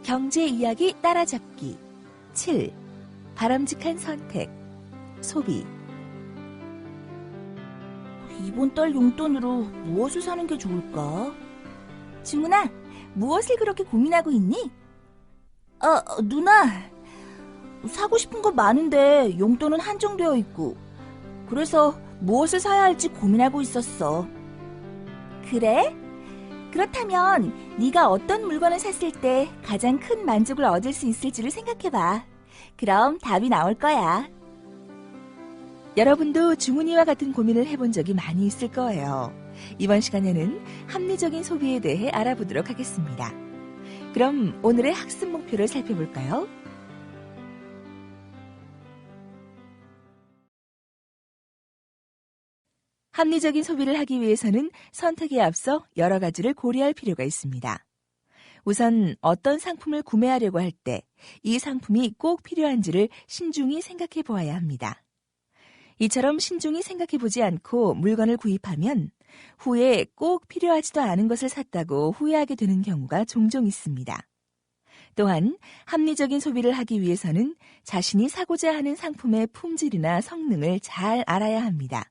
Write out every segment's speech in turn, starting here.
경제 이야기 따라잡기 7. 바람직한 선택 소비. 이번 달 용돈으로 무엇을 사는 게 좋을까? 중훈아, 무엇을 그렇게 고민하고 있니? 누나. 사고 싶은 거 많은데 용돈은 한정되어 있고, 그래서 무엇을 사야 할지 고민하고 있었어. 그래? 그렇다면 네가 어떤 물건을 샀을 때 가장 큰 만족을 얻을 수 있을지를 생각해봐. 그럼 답이 나올 거야. 여러분도 중훈이와 같은 고민을 해본 적이 많이 있을 거예요. 이번 시간에는 합리적인 소비에 대해 알아보도록 하겠습니다. 그럼 오늘의 학습 목표를 살펴볼까요? 합리적인 소비를 하기 위해서는 선택에 앞서 여러 가지를 고려할 필요가 있습니다. 우선 어떤 상품을 구매하려고 할 때 이 상품이 꼭 필요한지를 신중히 생각해 보아야 합니다. 이처럼 신중히 생각해 보지 않고 물건을 구입하면 후에 꼭 필요하지도 않은 것을 샀다고 후회하게 되는 경우가 종종 있습니다. 또한 합리적인 소비를 하기 위해서는 자신이 사고자 하는 상품의 품질이나 성능을 잘 알아야 합니다.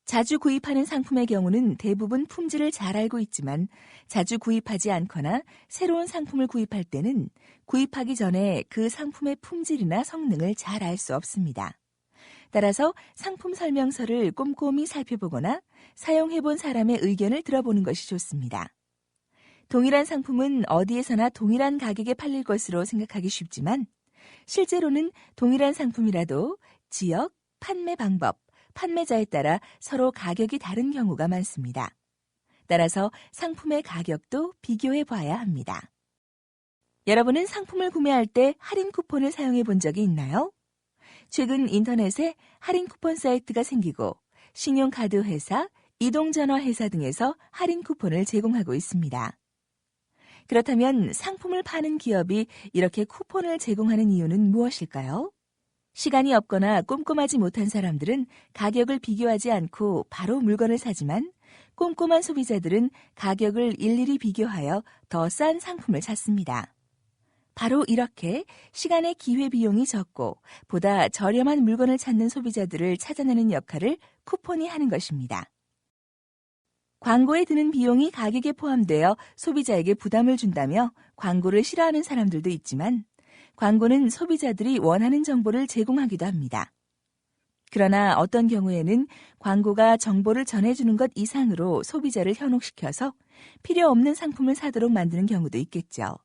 자주 구입하는 상품의 경우는 대부분 품질을 잘 알고 있지만 자주 구입하지 않거나 새로운 상품을 구입할 때는 구입하기 전에 그 상품의 품질이나 성능을 잘 알 수 없습니다. 따라서 상품 설명서를 꼼꼼히 살펴보거나 사용해본 사람의 의견을 들어보는 것이 좋습니다. 동일한 상품은 어디에서나 동일한 가격에 팔릴 것으로 생각하기 쉽지만 실제로는 동일한 상품이라도 지역, 판매 방법, 판매자에 따라 서로 가격이 다른 경우가 많습니다. 따라서 상품의 가격도 비교해 봐야 합니다. 여러분은 상품을 구매할 때 할인 쿠폰을 사용해 본 적이 있나요? 최근 인터넷에 할인 쿠폰 사이트가 생기고 신용카드 회사, 이동전화 회사 등에서 할인 쿠폰을 제공하고 있습니다. 그렇다면 상품을 파는 기업이 이렇게 쿠폰을 제공하는 이유는 무엇일까요? 시간이 없거나 꼼꼼하지 못한 사람들은 가격을 비교하지 않고 바로 물건을 사지만 꼼꼼한 소비자들은 가격을 일일이 비교하여 더 싼 상품을 찾습니다. 바로 이렇게 시간의 기회비용이 적고 보다 저렴한 물건을 찾는 소비자들을 찾아내는 역할을 쿠폰이 하는 것입니다. 광고에 드는 비용이 가격에 포함되어 소비자에게 부담을 준다며 광고를 싫어하는 사람들도 있지만 광고는 소비자들이 원하는 정보를 제공하기도 합니다. 그러나 어떤 경우에는 광고가 정보를 전해주는 것 이상으로 소비자를 현혹시켜서 필요 없는 상품을 사도록 만드는 경우도 있겠죠.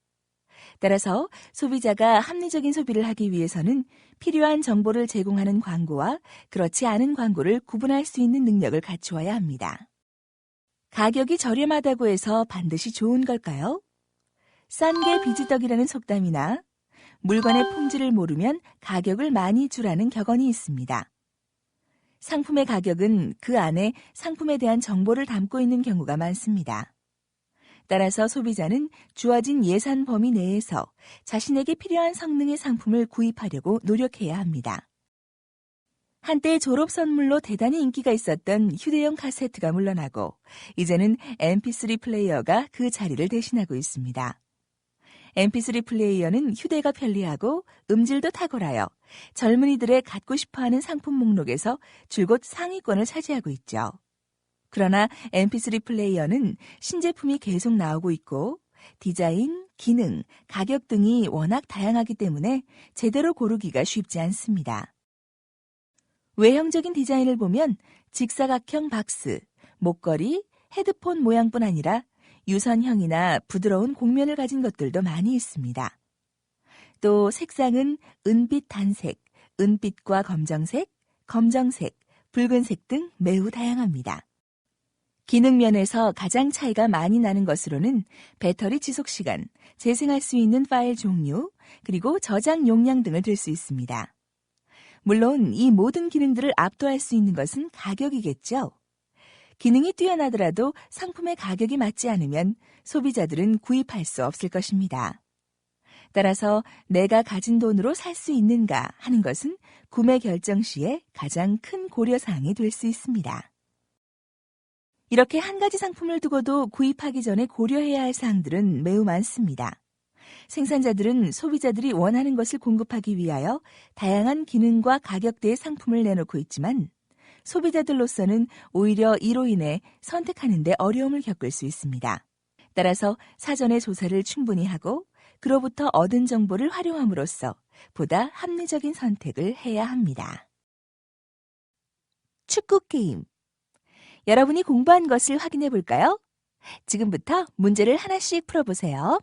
따라서 소비자가 합리적인 소비를 하기 위해서는 필요한 정보를 제공하는 광고와 그렇지 않은 광고를 구분할 수 있는 능력을 갖추어야 합니다. 가격이 저렴하다고 해서 반드시 좋은 걸까요? 싼 게 비지떡이라는 속담이나 물건의 품질을 모르면 가격을 많이 주라는 격언이 있습니다. 상품의 가격은 그 안에 상품에 대한 정보를 담고 있는 경우가 많습니다. 따라서 소비자는 주어진 예산 범위 내에서 자신에게 필요한 성능의 상품을 구입하려고 노력해야 합니다. 한때 졸업 선물로 대단히 인기가 있었던 휴대용 카세트가 물러나고 이제는 mp3 플레이어가 그 자리를 대신하고 있습니다. mp3 플레이어는 휴대가 편리하고 음질도 탁월하여 젊은이들의 갖고 싶어하는 상품 목록에서 줄곧 상위권을 차지하고 있죠. 그러나 mp3 플레이어는 신제품이 계속 나오고 있고 디자인, 기능, 가격 등이 워낙 다양하기 때문에 제대로 고르기가 쉽지 않습니다. 외형적인 디자인을 보면 직사각형 박스, 목걸이, 헤드폰 모양뿐 아니라 유선형이나 부드러운 곡면을 가진 것들도 많이 있습니다. 또 색상은 은빛 단색, 은빛과 검정색, 검정색, 붉은색 등 매우 다양합니다. 기능 면에서 가장 차이가 많이 나는 것으로는 배터리 지속시간, 재생할 수 있는 파일 종류, 그리고 저장 용량 등을 들 수 있습니다. 물론 이 모든 기능들을 압도할 수 있는 것은 가격이겠죠. 기능이 뛰어나더라도 상품의 가격이 맞지 않으면 소비자들은 구입할 수 없을 것입니다. 따라서 내가 가진 돈으로 살 수 있는가 하는 것은 구매 결정 시에 가장 큰 고려사항이 될 수 있습니다. 이렇게 한 가지 상품을 두고도 구입하기 전에 고려해야 할 사항들은 매우 많습니다. 생산자들은 소비자들이 원하는 것을 공급하기 위하여 다양한 기능과 가격대의 상품을 내놓고 있지만 소비자들로서는 오히려 이로 인해 선택하는 데 어려움을 겪을 수 있습니다. 따라서 사전에 조사를 충분히 하고 그로부터 얻은 정보를 활용함으로써 보다 합리적인 선택을 해야 합니다. 축구 게임. 여러분이 공부한 것을 확인해 볼까요? 지금부터 문제를 하나씩 풀어보세요.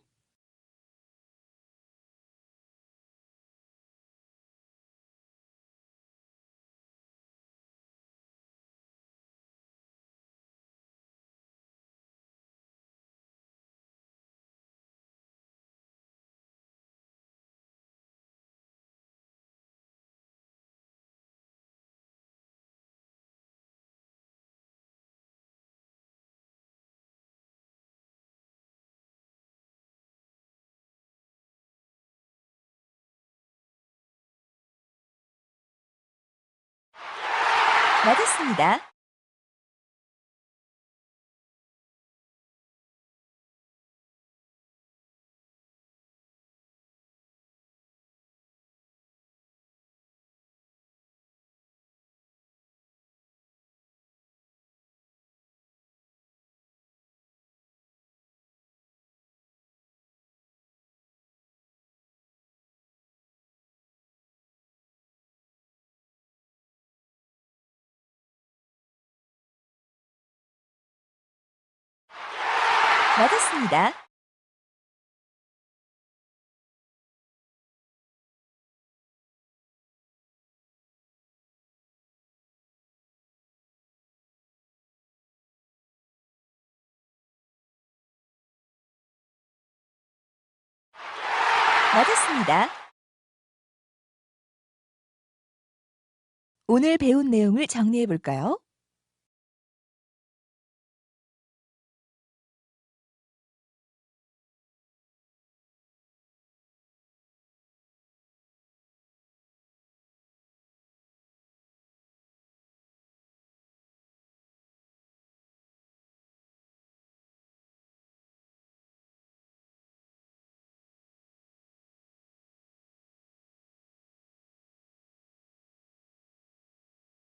맞았습니다. 맞았습니다. 맞았습니다. 오늘 배운 내용을 정리해 볼까요?